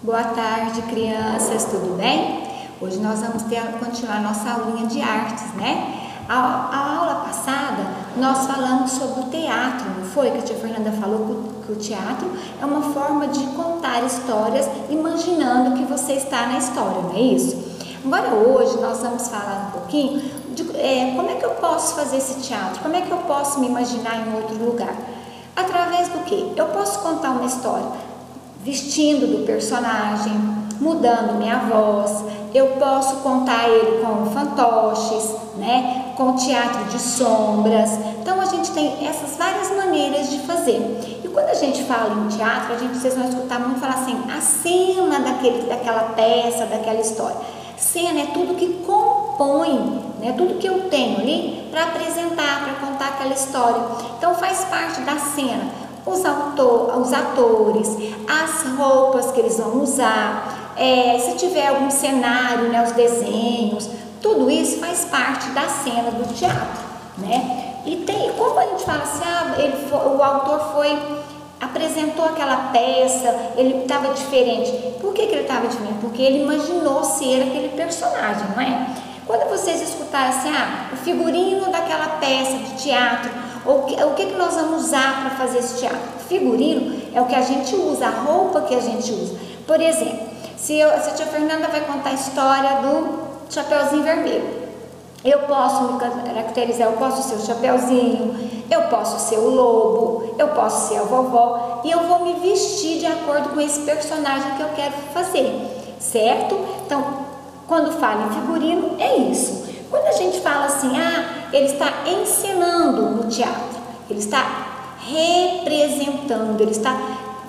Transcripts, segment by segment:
Boa tarde, crianças, tudo bem? Hoje nós vamos continuar nossa aulinha de artes, né? A aula passada nós falamos sobre o teatro, não foi? Que a tia Fernanda falou que o teatro é uma forma de contar histórias imaginando que você está na história, não é isso? Agora hoje nós vamos falar um pouquinho de como é que eu posso fazer esse teatro, como é que eu posso me imaginar em outro lugar. Através do quê? Eu posso contar uma história vestindo do personagem, mudando minha voz, eu posso contar ele com fantoches, né? Com teatro de sombras. Então a gente tem essas várias maneiras de fazer. E quando a gente fala em teatro, vocês vão escutar muito falar assim, a cena daquela peça, daquela história. Cena é tudo que compõe, né? Tudo que eu tenho ali para apresentar, para contar aquela história. Então faz parte da cena. Os atores, as roupas que eles vão usar, se tiver algum cenário, né, os desenhos, tudo isso faz parte da cena do teatro, né? E tem, como a gente fala assim, o autor apresentou aquela peça, ele estava diferente. Por que ele estava diferente? Porque ele imaginou ser aquele personagem, não é? Quando vocês escutarem assim, o figurino daquela peça de teatro, ou o que nós vamos usar para fazer esse teatro? Figurino é o que a gente usa, a roupa que a gente usa. Por exemplo, se a tia Fernanda vai contar a história do Chapeuzinho Vermelho, eu posso me caracterizar, eu posso ser o Chapeuzinho, eu posso ser o lobo, eu posso ser a vovó, e eu vou me vestir de acordo com esse personagem que eu quero fazer, certo? Então, quando fala em figurino, é isso. Quando a gente fala assim, ele está encenando no teatro, ele está representando, ele está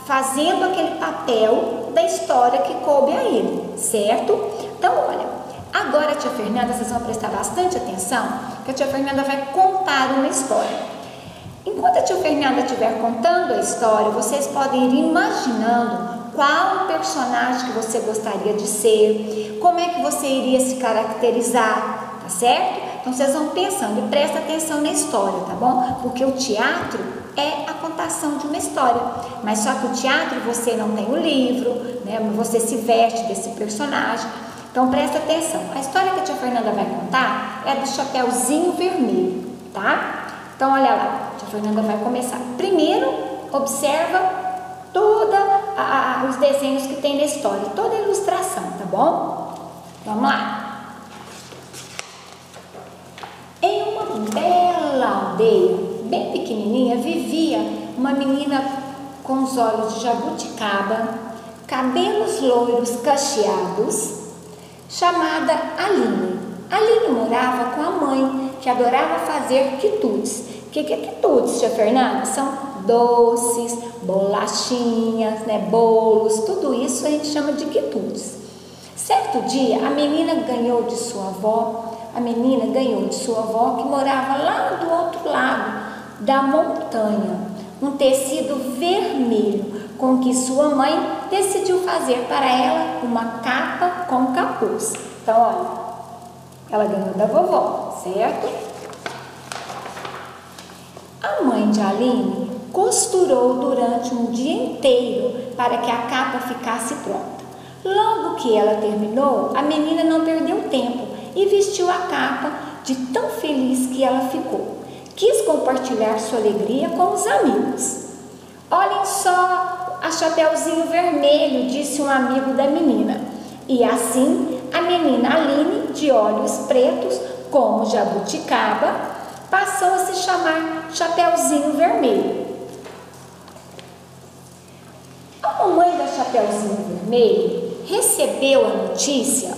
fazendo aquele papel da história que coube a ele, certo? Então, olha, agora a tia Fernanda, vocês vão prestar bastante atenção, que a tia Fernanda vai contar uma história. Enquanto a tia Fernanda estiver contando a história, vocês podem ir imaginando qual o personagem que você gostaria de ser, como é que você iria se caracterizar, tá certo? Então vocês vão pensando e presta atenção na história, tá bom? Porque o teatro é a contação de uma história, mas só que o teatro você não tem o livro, né? Você se veste desse personagem, então presta atenção. A história que a tia Fernanda vai contar é do Chapeuzinho Vermelho, tá? Então olha lá, a tia Fernanda vai começar. Primeiro, observa todos os desenhos que tem na história, toda a ilustração, tá bom? Vamos lá. Em uma bela aldeia, bem pequenininha, vivia uma menina com os olhos de jabuticaba, cabelos loiros cacheados, chamada Aline. Aline morava com a mãe, que adorava fazer quitutes. O que é quitutes, tia Fernanda? São doces, bolachinhas, né, bolos, tudo isso a gente chama de quitutes. Certo dia, a menina ganhou de sua avó, que morava lá do outro lado da montanha, um tecido vermelho com que sua mãe decidiu fazer para ela uma capa com capuz. Então, olha, ela ganhou da vovó, certo? A mãe de Aline costurou durante um dia inteiro para que a capa ficasse pronta. Logo que ela terminou, a menina não perdeu tempo e vestiu a capa de tão feliz que ela ficou. Quis compartilhar sua alegria com os amigos. Olhem só a Chapeuzinho Vermelho, disse um amigo da menina. E assim, a menina Aline, de olhos pretos, como jabuticaba, passou a se chamar Chapeuzinho Vermelho. A mamãe da Chapeuzinho Vermelho recebeu a notícia,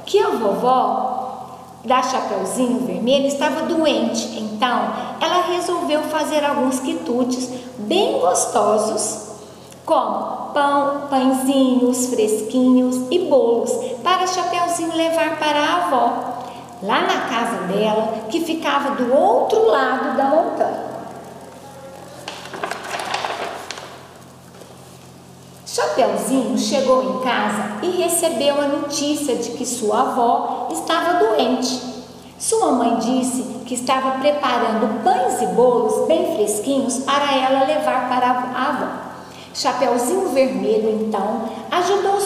que a vovó da Chapeuzinho Vermelho estava doente. Então, ela resolveu fazer alguns quitutes bem gostosos, como pãezinhos fresquinhos e bolos, para Chapeuzinho levar para a avó, lá na casa dela, que ficava do outro lado da montanha. Chapeuzinho chegou em casa e recebeu a notícia de que sua avó estava doente. Sua mãe disse que estava preparando pães e bolos bem fresquinhos para ela levar para a avó. Chapeuzinho Vermelho, então, ajudou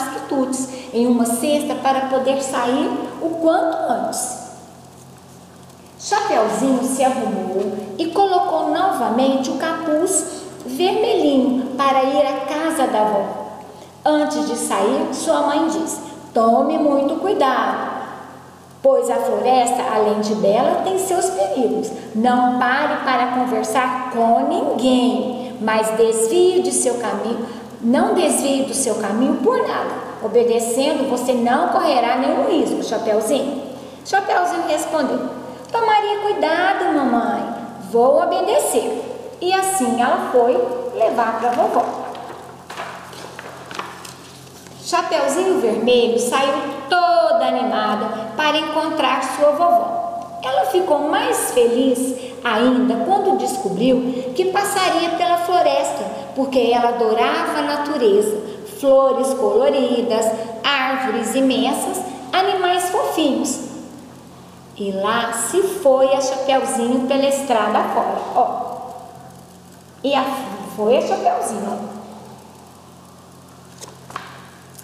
os quitutes em uma cesta para poder sair o quanto antes. Chapeuzinho se arrumou e colocou novamente o capuz vermelhinho para ir à casa da vovó. Antes de sair, sua mãe disse: tome muito cuidado, pois a floresta, além de bela, tem seus perigos. Não pare para conversar com ninguém, mas não desvie do seu caminho por nada. Obedecendo, você não correrá nenhum risco, Chapeuzinho. Chapeuzinho respondeu: tomaria cuidado, mamãe, vou obedecer. E assim ela foi levar para a vovó. Chapeuzinho Vermelho saiu toda animada para encontrar sua vovó. Ela ficou mais feliz ainda quando descobriu que passaria pela floresta, porque ela adorava a natureza, flores coloridas, árvores imensas, animais fofinhos. E lá se foi a Chapeuzinho pela estrada fora, ó. Foi a Chapeuzinho, ó.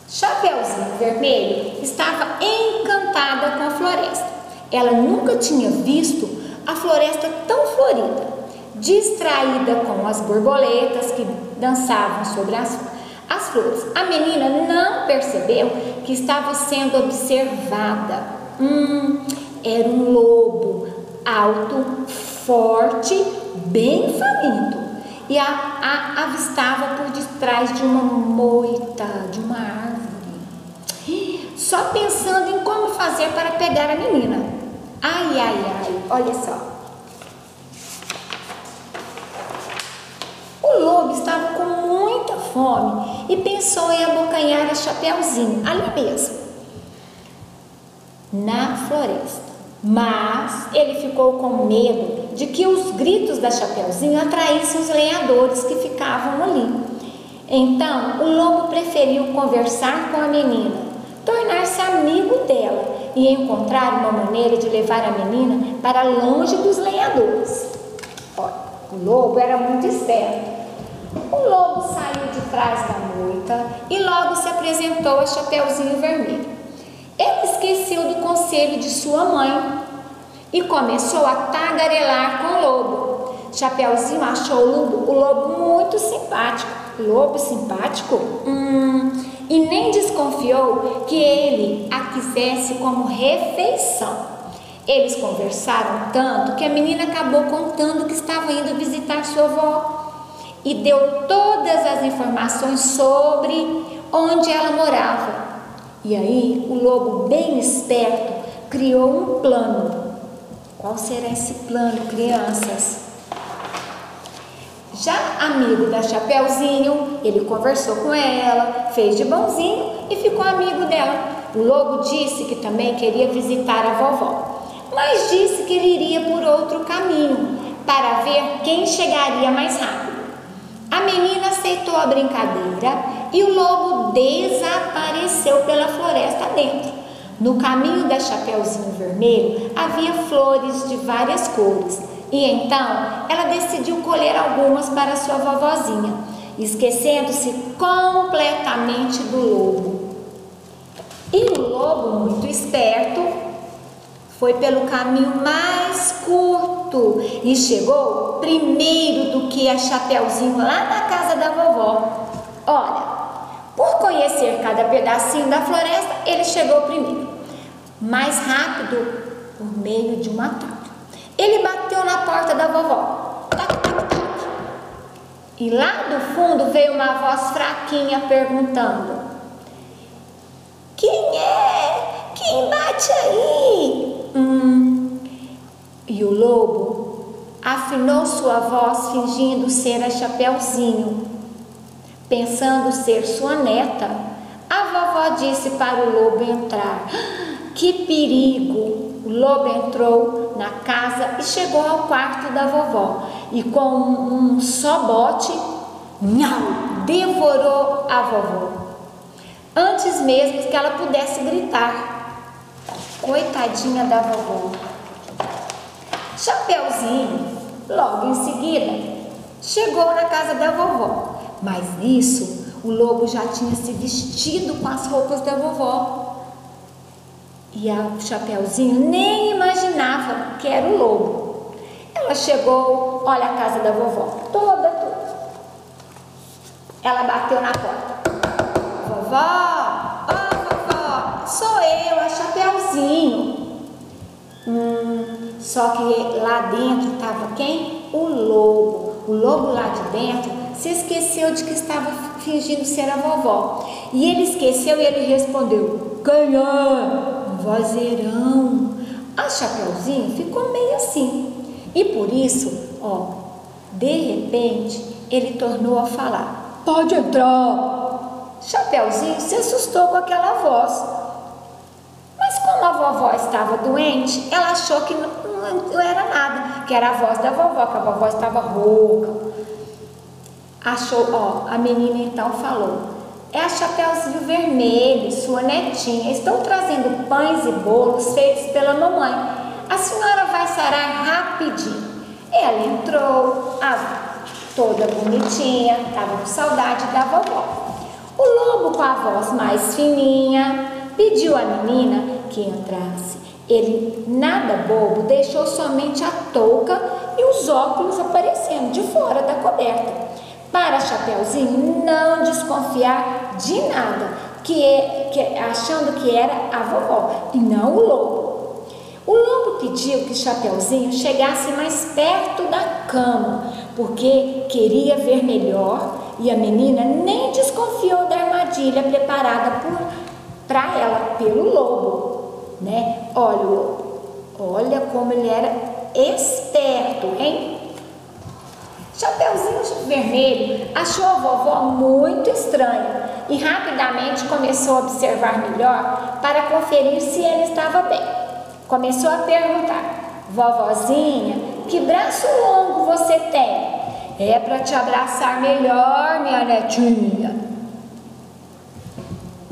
Chapeuzinho Vermelho estava encantada com a floresta. Ela nunca tinha visto a floresta tão florida, distraída com as borboletas que dançavam sobre as flores. A menina não percebeu que estava sendo observada. Era um lobo alto, forte, bem faminto, e a avistava por detrás de uma moita, de uma árvore, só pensando em como fazer para pegar a menina. Ai, ai, ai, olha só. O lobo estava com muita fome e pensou em abocanhar a Chapeuzinho ali mesmo, na floresta. Mas ele ficou com medo de que os gritos da Chapeuzinho atraíssem os lenhadores que ficavam ali. Então, o lobo preferiu conversar com a menina, tornar-se amigo dela e encontrar uma maneira de levar a menina para longe dos lenhadores. Olha, o lobo era muito esperto. O lobo saiu de trás da moita e logo se apresentou a Chapeuzinho Vermelho. Ele esqueceu do conselho de sua mãe e começou a tagarelar com o lobo. Chapeuzinho achou o lobo muito simpático. Lobo simpático? E nem desconfiou que ele a quisesse como refeição. Eles conversaram tanto que a menina acabou contando que estava indo visitar sua avó e deu todas as informações sobre onde ela morava. E aí o lobo, bem esperto, criou um plano. Qual será esse plano, crianças? Já amigo da Chapeuzinho, ele conversou com ela, fez de bonzinho e ficou amigo dela. O lobo disse que também queria visitar a vovó, mas disse que ele iria por outro caminho para ver quem chegaria mais rápido. A menina aceitou a brincadeira e o lobo desapareceu pela floresta dentro. No caminho da Chapeuzinho Vermelho havia flores de várias cores, e então ela decidiu colher algumas para sua vovozinha, esquecendo-se completamente do lobo. E o lobo, muito esperto, foi pelo caminho mais curto e chegou primeiro do que a Chapeuzinho lá na casa da vovó. Olha, por conhecer cada pedacinho da floresta, ele chegou primeiro, mais rápido por meio de um atalho. Ele bateu na porta da vovó. Tac, tac, tac. E lá do fundo veio uma voz fraquinha perguntando: quem é? Quem bate aí? E o lobo afinou sua voz fingindo ser a Chapeuzinho. Pensando ser sua neta, a vovó disse para o lobo entrar. Que perigo! O lobo entrou na casa e chegou ao quarto da vovó e com um só bote, devorou a vovó, antes mesmo que ela pudesse gritar. Coitadinha da vovó. Chapeuzinho, logo em seguida, chegou na casa da vovó, mas nisso o lobo já tinha se vestido com as roupas da vovó. E o Chapeuzinho nem imaginava que era o lobo. Ela chegou, olha a casa da vovó, toda. Ela bateu na porta. Vovó, vovó, sou eu, a Chapeuzinho. Só que lá dentro estava quem? O lobo. O lobo lá de dentro se esqueceu de que estava fingindo ser a vovó. E ele esqueceu e ele respondeu: quem é? Um vozeirão. A Chapeuzinho ficou meio assim. E por isso, de repente, ele tornou a falar: pode entrar. Chapeuzinho se assustou com aquela voz. Mas como a vovó estava doente, ela achou que não era nada, que era a voz da vovó, que a vovó estava rouca. A menina então falou: é a Chapeuzinho Vermelho, sua netinha. Estou trazendo pães e bolos feitos pela mamãe. A senhora vai sarar rapidinho. Ela entrou, toda bonitinha, estava com saudade da vovó. O lobo, com a voz mais fininha, pediu à menina que entrasse. Ele, nada bobo, deixou somente a touca e os óculos aparecendo de fora da coberta, para Chapeuzinho não desconfiar de nada, achando que era a vovó e não o lobo. O lobo pediu que Chapeuzinho chegasse mais perto da cama, porque queria ver melhor, e a menina nem desconfiou da armadilha preparada para ela pelo lobo, né? Olha o lobo, olha como ele era esperto, hein? Chapeuzinho Vermelho achou a vovó muito estranha e rapidamente começou a observar melhor para conferir se ela estava bem. Começou a perguntar: vovozinha, que braço longo você tem? É para te abraçar melhor, minha netinha.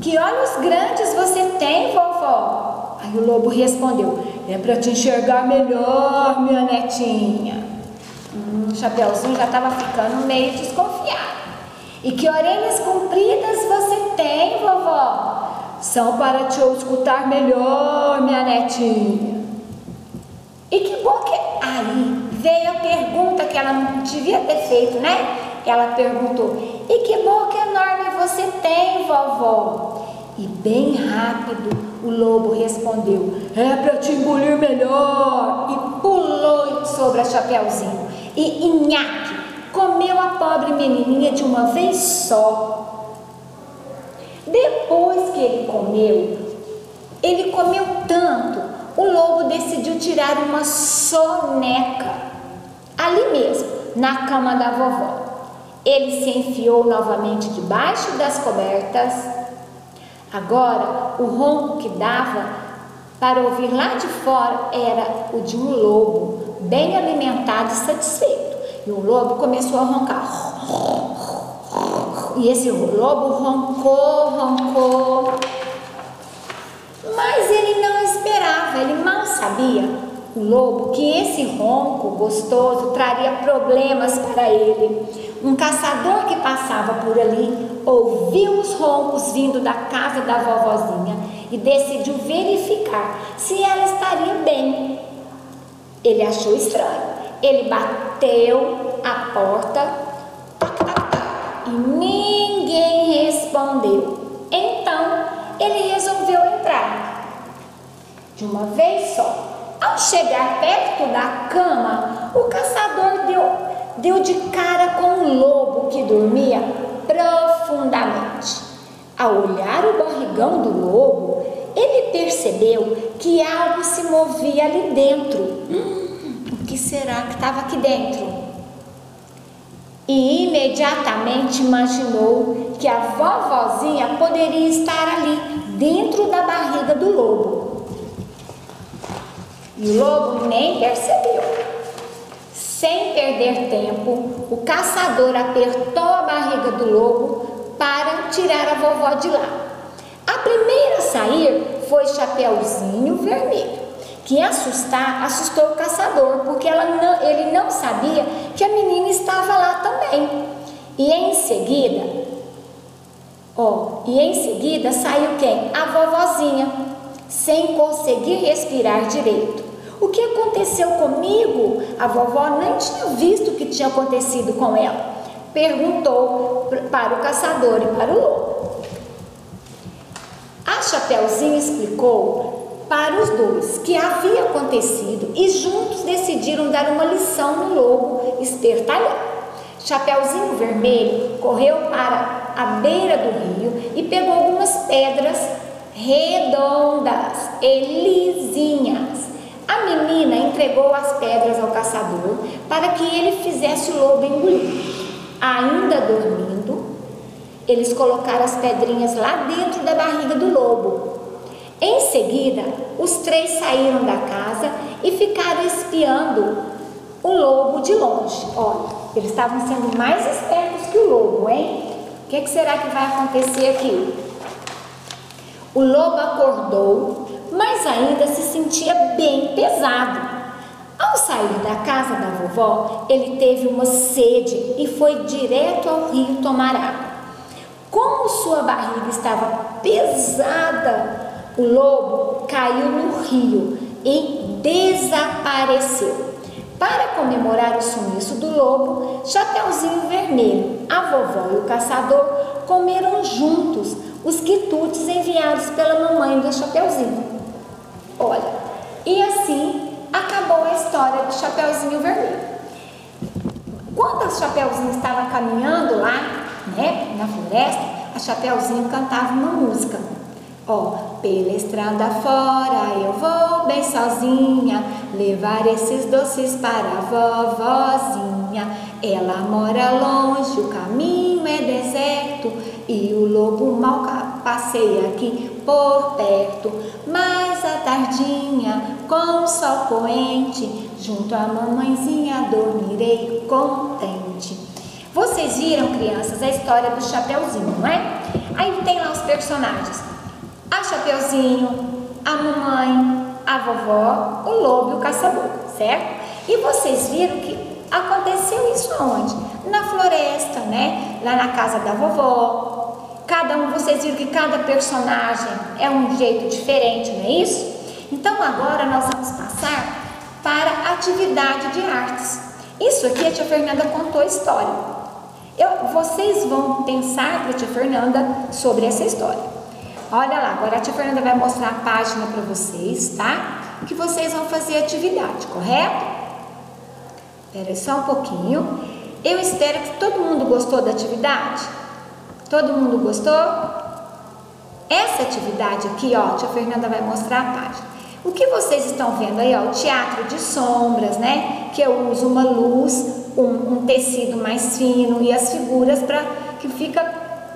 Que olhos grandes você tem, vovó? Aí o lobo respondeu: é para te enxergar melhor, minha netinha. O Chapeuzinho já estava ficando meio desconfiado. E que orelhas compridas você tem, vovó? São para te escutar melhor, minha netinha. E que boca é? Aí veio a pergunta que ela não devia ter feito, né? Ela perguntou: e que boca enorme você tem, vovó? E bem rápido o lobo respondeu: é para te engolir melhor. E pulou sobre a Chapeuzinho e nhaque, comeu a pobre menininha de uma vez só. Depois que ele comeu tanto, o lobo decidiu tirar uma soneca ali mesmo, na cama da vovó. Ele se enfiou novamente debaixo das cobertas. Agora, o ronco que dava para ouvir lá de fora era o de um lobo, bem alimentado e satisfeito. E o lobo começou a roncar. E esse lobo roncou. Mas ele não esperava, ele mal sabia, o lobo, que esse ronco gostoso traria problemas para ele. Um caçador que passava por ali ouviu os roncos vindo da casa da vovozinha e decidiu verificar se ela estaria bem. Ele achou estranho. Ele bateu a porta e ninguém respondeu. Então ele resolveu entrar de uma vez só. Ao chegar perto da cama, o caçador deu de cara com um lobo que dormia profundamente. Ao olhar o barrigão do lobo, ele percebeu que algo se movia ali dentro. O que será que estava aqui dentro? E imediatamente imaginou que a vovozinha poderia estar ali, dentro da barriga do lobo. E o lobo nem percebeu. Sem perder tempo, o caçador apertou a barriga do lobo para tirar a vovó de lá. A primeira a sair foi Chapeuzinho Vermelho, que assustou o caçador, porque ele não sabia que a menina estava lá também. E em seguida, Ó, e em seguida saiu quem? A vovozinha, sem conseguir respirar direito. O que aconteceu comigo? A vovó nem tinha visto o que tinha acontecido com ela. Perguntou para o caçador e para o lobo. A Chapeuzinho explicou para os dois que havia acontecido e juntos decidiram dar uma lição no lobo espertalhão. Chapeuzinho Vermelho correu para a beira do rio e pegou algumas pedras redondas e lisinhas. A menina entregou as pedras ao caçador para que ele fizesse o lobo engolir. Ainda dormindo, eles colocaram as pedrinhas lá dentro da barriga do lobo. Em seguida, os três saíram da casa e ficaram espiando o lobo de longe. Olha, eles estavam sendo mais espertos que o lobo, hein? O que será que vai acontecer aqui? O lobo acordou, mas ainda se sentia bem pesado. Ao sair da casa da vovó, ele teve uma sede e foi direto ao rio tomar água. Como sua barriga estava pesada, o lobo caiu no rio e desapareceu. Para comemorar o sumiço do lobo, Chapeuzinho Vermelho, a vovó e o caçador comeram juntos os quitutes enviados pela mamãe do Chapeuzinho. Olha, e assim acabou a história do Chapeuzinho Vermelho. Quando a Chapeuzinho estava caminhando lá, né, na floresta, a Chapeuzinho cantava uma música. Ó, pela estrada fora eu vou bem sozinha, levar esses doces para a vovozinha. Ela mora longe, o caminho é deserto e o lobo mal passeia aqui por perto. Mas à tardinha, com o sol poente, junto à mamãezinha dormirei contente. Vocês viram, crianças, a história do Chapeuzinho, não é? Aí tem lá os personagens. A Chapeuzinho, a mamãe, a vovó, o lobo e o caçador, certo? E vocês viram que aconteceu isso aonde? Na floresta, né? Lá na casa da vovó. Vocês viram que cada personagem é um jeito diferente, não é isso? Então agora nós vamos passar para a atividade de artes. Isso aqui a tia Fernanda contou a história. Vocês vão pensar para a tia Fernanda sobre essa história. Olha lá, agora a tia Fernanda vai mostrar a página para vocês, tá? Que vocês vão fazer atividade, correto? Espera aí só um pouquinho. Eu espero que todo mundo gostou da atividade. Todo mundo gostou? Essa atividade aqui, ó, a tia Fernanda vai mostrar a página. O que vocês estão vendo aí, ó, o teatro de sombras, né? Que eu uso uma luz, um tecido mais fino e as figuras para que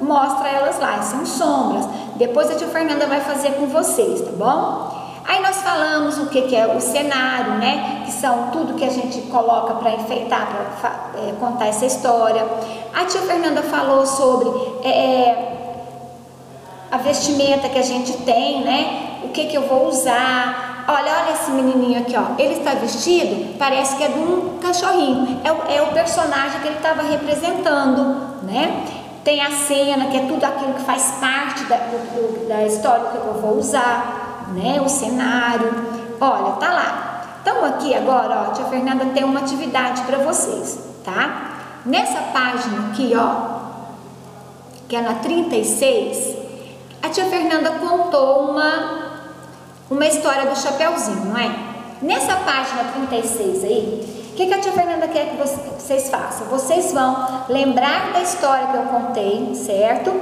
mostra elas lá, são sombras. Depois a tia Fernanda vai fazer com vocês, tá bom? Aí nós falamos o que é o cenário, né? Que são tudo que a gente coloca para enfeitar, para contar essa história. A tia Fernanda falou sobre a vestimenta que a gente tem, né? O que eu vou usar. Olha esse menininho aqui, ó. Ele está vestido, parece que é de um cachorrinho. É o personagem que ele estava representando, né? Tem a cena, que é tudo aquilo que faz parte da história que eu vou usar, né? O cenário. Olha, tá lá. Então aqui agora, ó, a tia Fernanda tem uma atividade para vocês, tá? Nessa página aqui, ó, que é na 36, a tia Fernanda contou uma história do Chapeuzinho, não é? Nessa página 36 aí, o que a tia Fernanda quer que vocês façam? Vocês vão lembrar da história que eu contei, certo?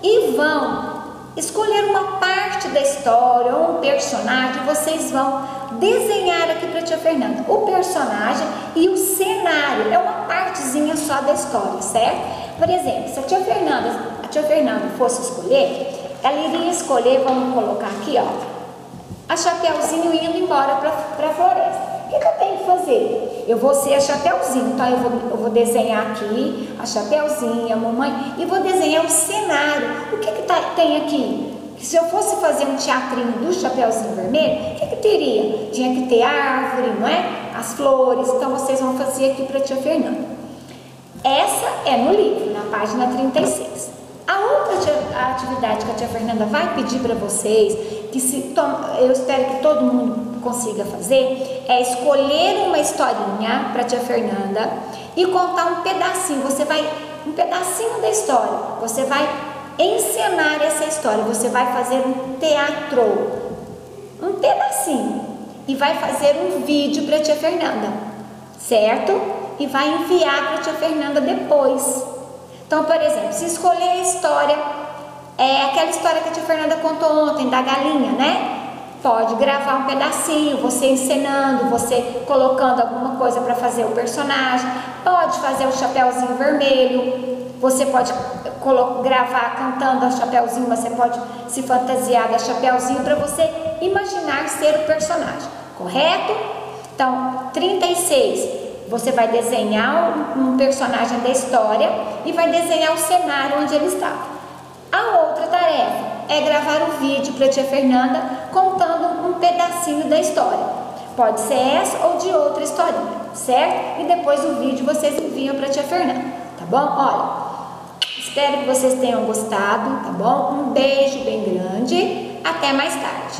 E vão escolher uma parte da história ou um personagem. Vocês vão desenhar aqui para a tia Fernanda o personagem e o cenário. É uma partezinha só da história, certo? Por exemplo, se a tia Fernanda fosse escolher, ela iria escolher, vamos colocar aqui, ó, a Chapeuzinho indo embora para a floresta. O que eu tenho que fazer? Eu vou ser a Chapeuzinho, então eu vou desenhar aqui a Chapeuzinho, a mamãe, e vou desenhar o cenário. O que tem aqui? Se eu fosse fazer um teatrinho do Chapeuzinho Vermelho, o que teria? Tinha que ter árvore, não é? As flores. Então vocês vão fazer aqui para a tia Fernanda. Essa é no livro, na página 36. A atividade que a tia Fernanda vai pedir para vocês, eu espero que todo mundo consiga fazer, é escolher uma historinha para a tia Fernanda e contar um pedacinho. Um pedacinho da história. Você vai encenar essa história. Você vai fazer um teatro, um pedacinho, e vai fazer um vídeo para a tia Fernanda, certo? E vai enviar para a tia Fernanda depois. Então, por exemplo, se escolher a história, aquela história que a tia Fernanda contou ontem, da galinha, né? Pode gravar um pedacinho, você encenando, você colocando alguma coisa para fazer o personagem. Pode fazer o Chapeuzinho Vermelho. Você pode gravar cantando a Chapeuzinho, mas você pode se fantasiar da Chapeuzinho para você imaginar ser o personagem, correto? Então, 36. Você vai desenhar um personagem da história e vai desenhar o cenário onde ele estava. A outra tarefa é gravar um vídeo para a tia Fernanda contando um pedacinho da história. Pode ser essa ou de outra historinha, certo? E depois o vídeo vocês enviam para a tia Fernanda, tá bom? Olha, espero que vocês tenham gostado, tá bom? Um beijo bem grande, até mais tarde.